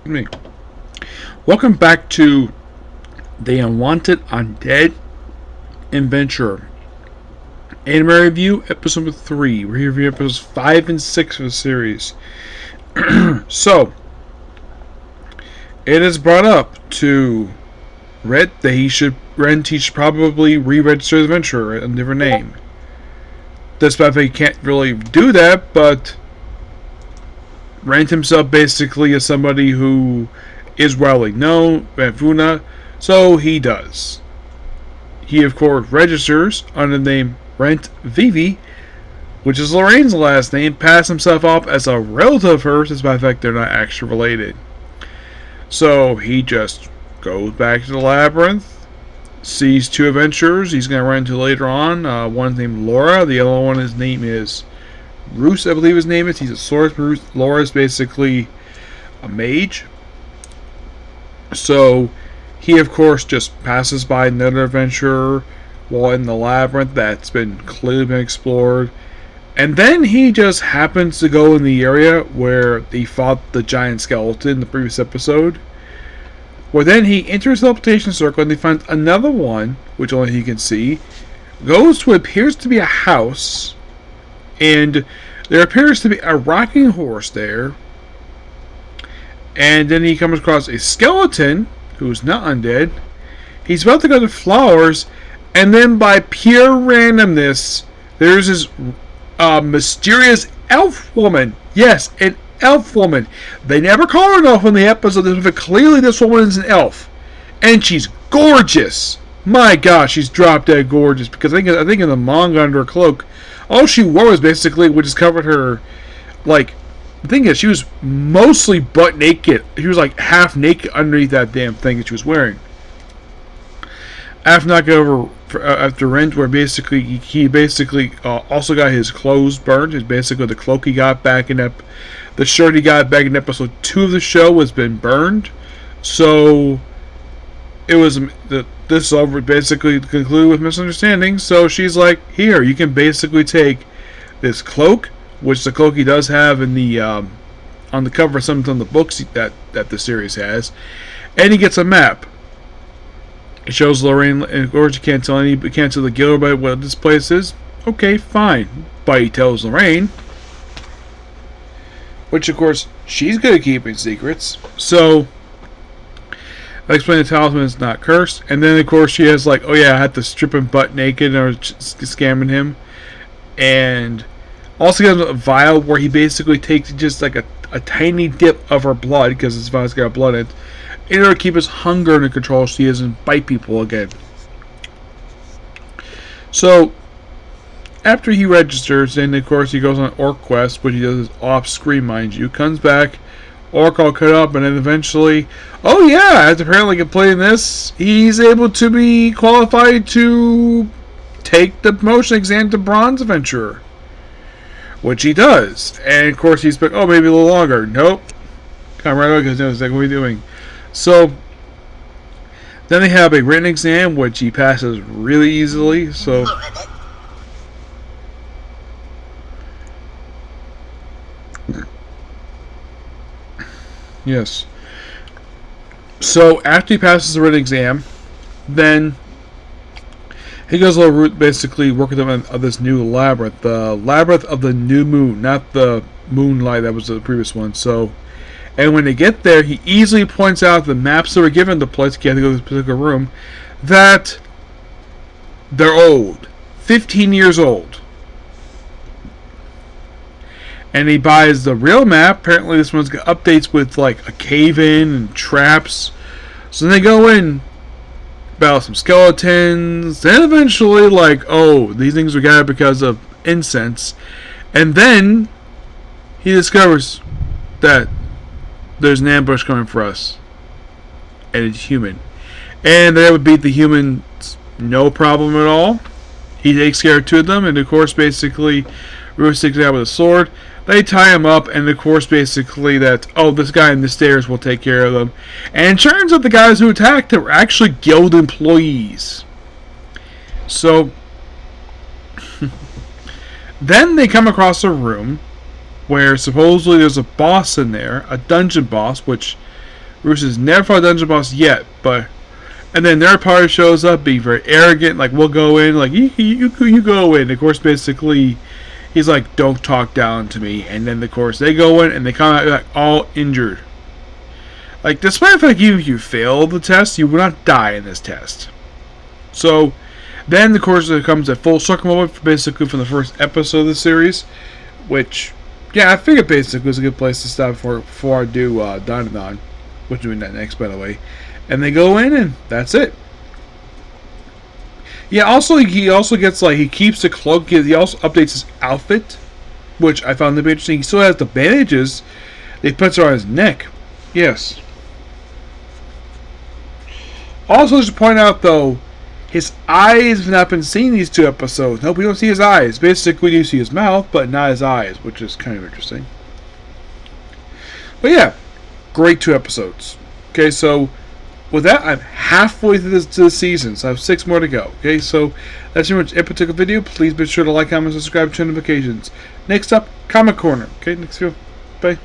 Me. Welcome back to the Unwanted Undead Adventure Anime Review, Episode 3. We're here for episodes 5 and 6 of the series. So, it is brought up to Red that he should probably re-register the adventurer under a different name. Despite that he can't really do that, but Rent himself basically as somebody who is widely known, Vuna, so he does. He, of course, registers under the name Rent Vivi, which is Lorraine's last name, passes himself off as a relative of hers, despite the fact they're not actually related. So he just goes back to the labyrinth, sees two adventurers he's going to run into later on. One's named Laura, the other one, his name is Roos, I believe his name is. He's a sword. Laura's basically a mage. So he, of course, just passes by another adventurer while in the labyrinth that's clearly been explored. And then he just happens to go in the area where he fought the giant skeleton in the previous episode. Where then he enters the teleportation circle and he finds another one, which only he can see, goes to what appears to be a house, and there appears to be a rocking horse there. And then he comes across a skeleton who's not undead. He's about to go to flowers, and then by pure randomness, there's this mysterious elf woman. Yes, an elf woman. They never call her an elf in the episode, but clearly this woman is an elf. And she's gorgeous. My gosh, she's drop dead gorgeous. Because I think in the manga under her cloak, all she wore was basically, which just covered her, like, the thing is, she was mostly butt naked. She was like half naked underneath that damn thing that she was wearing. After Rent, where basically he also got his clothes burned. It's basically the cloak he got back in the shirt he got back in episode 2 of the show has been burned. So it was this over basically concluded with misunderstanding. So she's like, here, you can basically take this cloak, which the cloak he does have in the on the cover of some of the books that the series has, and he gets a map. It shows Lorraine, and of course you can't tell the guild about what this place is. Okay, fine, but he tells Lorraine, which of course she's good at keeping secrets. So I explain the talisman is not cursed, and then of course she has like, oh yeah, I had to strip him butt naked or scamming him, and also gives him a vial where he basically takes just like a tiny dip of her blood, because his vial's got blood in it, in order to keep his hunger under control so he doesn't bite people again. So after he registers, then of course he goes on an orc quest, which he does off screen, mind you, comes back, orc all cut up, and then eventually, oh yeah, after apparently completing this, he's able to be qualified to take the promotion exam to bronze adventurer, which he does. And of course he's like, oh, maybe a little longer. Nope, come right over, because knows like, what are we doing? So then they have a written exam, which he passes really easily. So yes. So after he passes the written exam, then he goes over route, basically working on this new labyrinth, the labyrinth of the new moon, not the moonlight that was the previous one. So, and when they get there, he easily points out the maps that were given the place. You have to go to this particular room, that they're old, 15 years old. And he buys the real map. Apparently, this one's got updates with like a cave in and traps. So they go in, battle some skeletons, then eventually like, oh, these things were gathered because of incense, and then he discovers that there's an ambush coming for us, and it's human, and they would beat the humans no problem at all. He takes care of two of them, and of course basically Ruth sticks out with a sword. They tie him up, and of course basically that, oh, this guy in the stairs will take care of them. And it turns out the guys who attacked him were actually guild employees. So then they come across a room where supposedly there's a boss in there, a dungeon boss, which Bruce has never fought a dungeon boss yet, but and then their party shows up being very arrogant, like we'll go in, like you go in. Of course, basically he's like, don't talk down to me, and then of course they go in and they come out like all injured. Like despite the fact you fail the test, you will not die in this test. So then of course there comes a full circle moment basically from the first episode of the series, which yeah, I figured basically was a good place to stop before I do Dynamon, which will be next, by the way. And they go in, and that's it. Yeah, also, he also gets, like, he keeps the cloak. He also updates his outfit, which I found to be interesting. He still has the bandages. He puts it on his neck. Yes. Also, just to point out, though, his eyes have not been seen these 2 episodes. Nope, we don't see his eyes. Basically, you see his mouth, but not his eyes, which is kind of interesting. But yeah, great 2 episodes. Okay, so with that, I'm halfway through the season, so I have 6 more to go. Okay, so that's pretty much it particular video. Please be sure to like, comment, subscribe, turn notifications. Next up, Comic Corner. Okay, next video. Bye.